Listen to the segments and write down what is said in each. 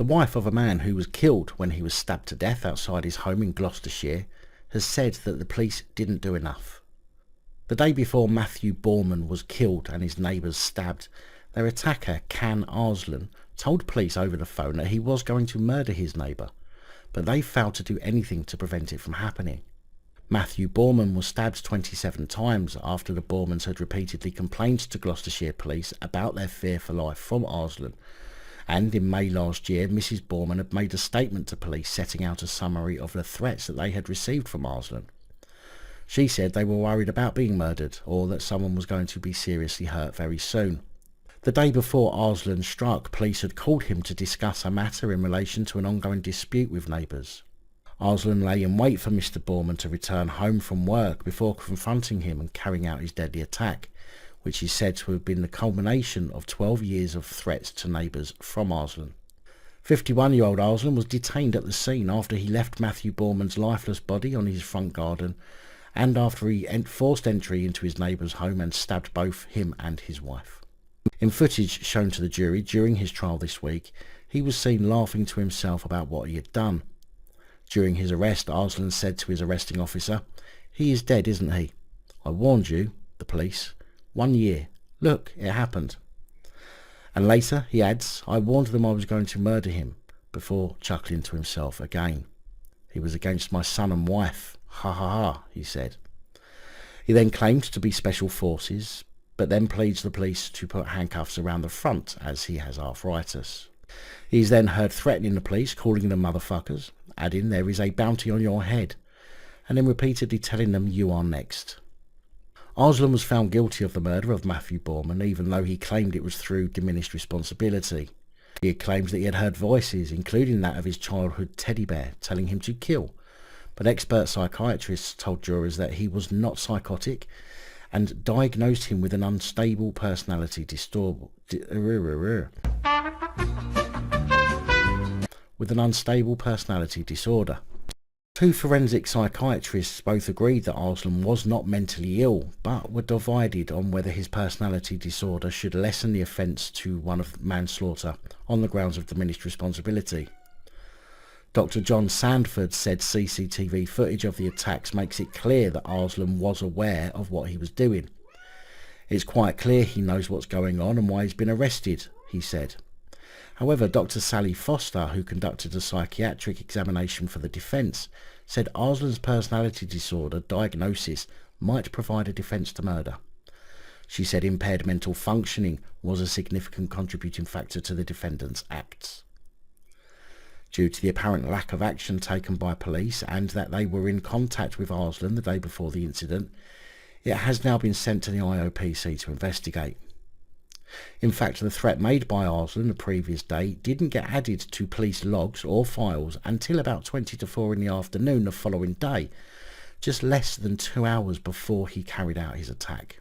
wife of a man who was killed when he was stabbed to death outside his home in Gloucestershire has said that the police didn't do enough. The day before Matthew Borman was killed and his neighbours stabbed, their attacker, Can Arslan, told police over the phone that he was going to murder his neighbour, but they failed to do anything to prevent it from happening. Matthew Borman was stabbed 27 times after the Bormans had repeatedly complained to Gloucestershire police about their fear for life from Arslan, and in May last year Mrs Borman had made a statement to police setting out a summary of the threats that they had received from Arslan. She said they were worried about being murdered or that someone was going to be seriously hurt very soon. The day before Arslan struck, police had called him to discuss a matter in relation to an ongoing dispute with neighbours. Arslan lay in wait for Mr Borman to return home from work before confronting him and carrying out his deadly attack, which is said to have been the culmination of 12 years of threats to neighbours from Arslan. 51-year-old Arslan was detained at the scene after he left Matthew Borman's lifeless body on his front garden and after he forced entry into his neighbour's home and stabbed both him and his wife. In footage shown to the jury during his trial this week, he was seen laughing to himself about what he had done. During his arrest, Arslan said to his arresting officer, "He is dead, isn't he? I warned you, the police. 1 year. Look, it happened." And later he adds, "I warned them I was going to murder him," before chuckling to himself again. "He was against my son and wife. Ha ha ha," he said. He then claimed to be special forces, but then pleads the police to put handcuffs around the front as he has arthritis. He's then heard threatening the police, calling them motherfuckers, adding there is a bounty on your head, and then repeatedly telling them you are next. Arslan was found guilty of the murder of Matthew Borman, even though he claimed it was through diminished responsibility. He had claimed that he had heard voices, including that of his childhood teddy bear, telling him to kill, but expert psychiatrists told jurors that he was not psychotic and diagnosed him with an unstable personality disorder. Two forensic psychiatrists both agreed that Arslan was not mentally ill, but were divided on whether his personality disorder should lessen the offence to one of manslaughter on the grounds of diminished responsibility. Dr. John Sandford said CCTV footage of the attacks makes it clear that Arslan was aware of what he was doing. "It's quite clear he knows what's going on and why he's been arrested," he said. However, Dr. Sally Foster, who conducted a psychiatric examination for the defence, said Arslan's personality disorder diagnosis might provide a defence to murder. She said impaired mental functioning was a significant contributing factor to the defendant's acts. Due to the apparent lack of action taken by police and that they were in contact with Arslan the day before the incident, it has now been sent to the IOPC to investigate. In fact, the threat made by Arslan the previous day didn't get added to police logs or files until about 20 to 4 in the afternoon the following day, just less than 2 hours before he carried out his attack.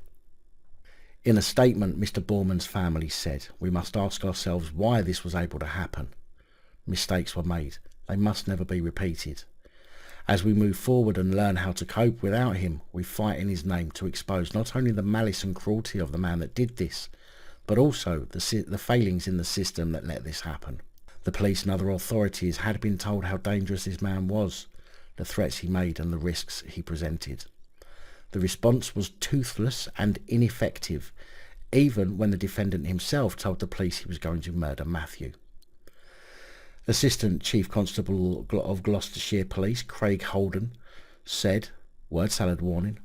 In a statement, Mr. Borman's family said, "We must ask ourselves why this was able to happen. Mistakes were made. They must never be repeated. As we move forward and learn how to cope without him, we fight in his name to expose not only the malice and cruelty of the man that did this, but also the failings in the system that let this happen. The police and other authorities had been told how dangerous this man was, the threats he made and the risks he presented. The response was toothless and ineffective, even when the defendant himself told the police he was going to murder Matthew." Assistant Chief Constable of Gloucestershire Police, Craig Holden, said, word salad warning,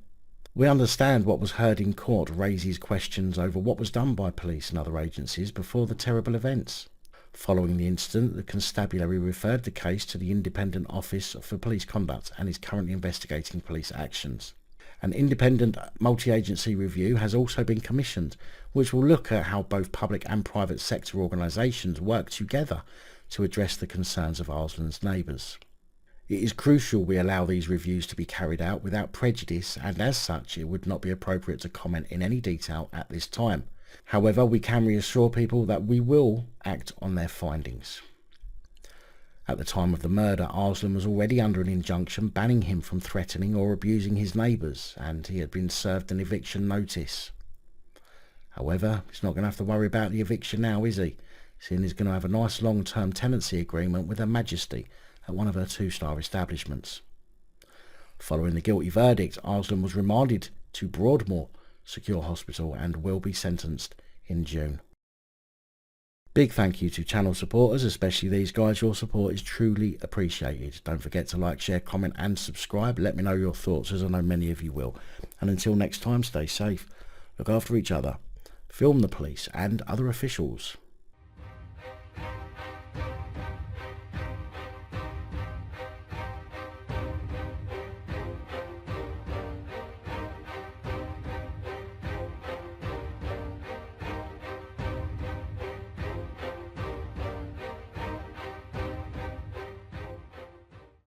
"We understand what was heard in court raises questions over what was done by police and other agencies before the terrible events. Following the incident, the constabulary referred the case to the Independent Office for Police Conduct and is currently investigating police actions. An independent multi-agency review has also been commissioned, which will look at how both public and private sector organisations work together to address the concerns of Arslan's neighbours. It is crucial we allow these reviews to be carried out without prejudice, and as such it would not be appropriate to comment in any detail at this time. However, we can reassure people that we will act on their findings." At the time of the murder, Arslan was already under an injunction banning him from threatening or abusing his neighbours, and he had been served an eviction notice. However, he's not going to have to worry about the eviction now, is he? seeing he's going to have a nice long-term tenancy agreement with Her Majesty at one of her 2-star establishments. Following the guilty verdict, Arslan was remanded to Broadmoor Secure Hospital and will be sentenced in June. Big thank you to channel supporters, especially these guys. Your support is truly appreciated. Don't forget to like, share, comment and subscribe. Let me know your thoughts, as I know many of you will. And until next time, stay safe, look after each other, film the police and other officials.